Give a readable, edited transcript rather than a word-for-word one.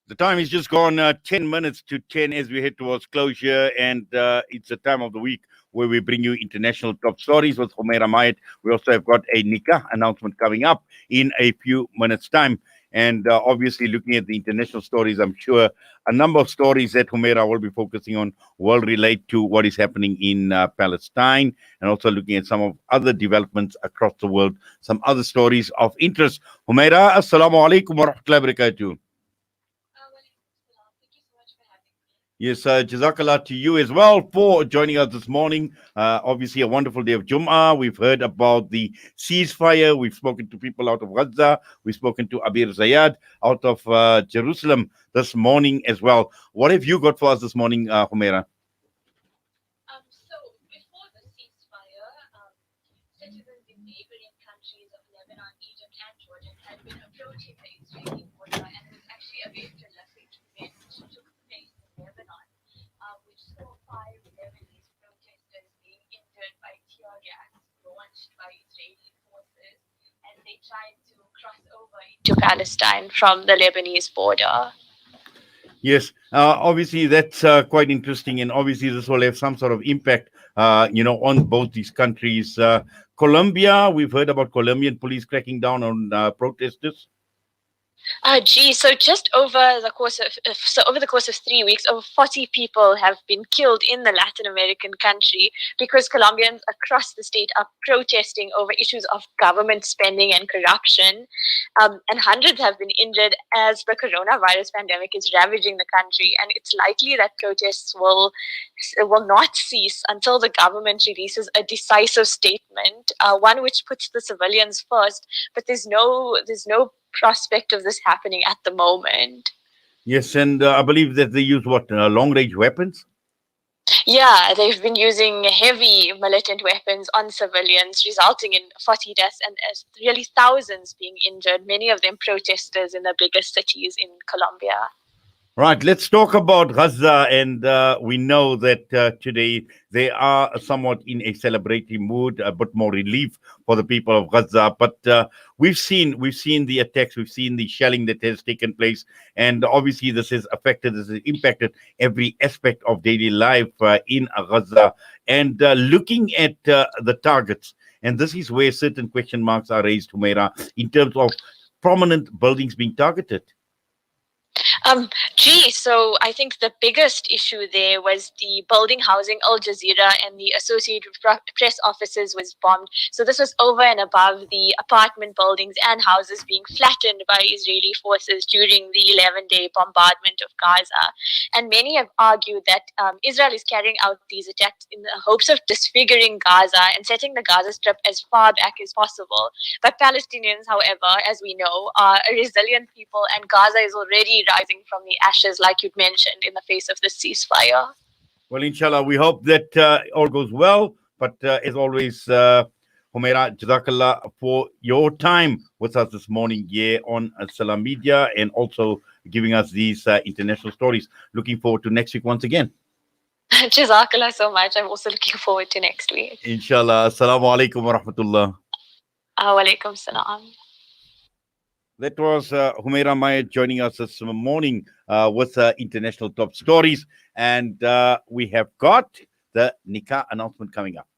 The time is just gone 10 minutes to 10 as we head towards closure, and it's a time of the week where we bring you international top stories with Humaira Mayet. We also have got a nikah announcement coming up in a few minutes' time. And obviously, looking at the international stories, I'm sure a number of stories that Humaira will be focusing on will relate to what is happening in Palestine, and also looking at some of other developments across the world, some other stories of interest. Humaira, assalamu alaikum wa rahmatullahi wa barakatuh. Yes, Jazakallah to you as well for joining us this morning. Obviously, a wonderful day of Jum'ah. We've heard about the ceasefire. We've spoken to people out of Gaza. We've spoken to Abir Zayad out of Jerusalem this morning as well. What have you got for us this morning, Humaira? So before the ceasefire, citizens in neighboring countries of Lebanon, Egypt, and Jordan had been approaching the Israeli border, and it was actually a very prolific event which took place in Lebanon, which saw 5 Lebanese protesters being injured by tear gas launched by Israeli forces, and they tried to cross over into Palestine from the Lebanese border. Yes, obviously that's quite interesting, and obviously this will have some sort of impact, on both these countries. Colombia, we've heard about Colombian police cracking down on protesters. So just over the course of 3 weeks, over 40 people have been killed in the Latin American country because Colombians across the state are protesting over issues of government spending and corruption, and hundreds have been injured as the coronavirus pandemic is ravaging the country. And it's likely that protests will not cease until the government releases a decisive statement, one which puts the civilians first. But there's no prospect of this happening at the moment. Yes, and I believe that they use long-range weapons? Yeah, they've been using heavy militant weapons on civilians, resulting in 40 deaths and really thousands being injured, many of them protesters in the biggest cities in Colombia. Right, let's talk about Gaza, and we know that today they are somewhat in a celebratory mood, a bit more relief for the people of Gaza. But we've seen the attacks, we've seen the shelling that has taken place, and obviously this has impacted every aspect of daily life in Gaza. And looking at the targets, and this is where certain question marks are raised, Humaira, in terms of prominent buildings being targeted. So I think the biggest issue there was the building housing Al Jazeera and the Associated Press offices was bombed. So this was over and above the apartment buildings and houses being flattened by Israeli forces during the 11-day bombardment of Gaza. And many have argued that Israel is carrying out these attacks in the hopes of disfiguring Gaza and setting the Gaza Strip as far back as possible. But Palestinians, however, as we know, are a resilient people, and Gaza is already rising from the ashes, like you'd mentioned, in the face of the ceasefire. Well, inshallah, we hope that all goes well. But as always, Humaira, Jazakallah for your time with us this morning here on Salam Media, and also giving us these international stories. Looking forward to next week once again. Jazakallah so much. I'm also looking forward to next week. Inshallah. Assalamu alaikum wa rahmatullah. Wa alaikum salam. That was Humaira Mayet joining us this morning with international top stories. And we have got the nikah announcement coming up.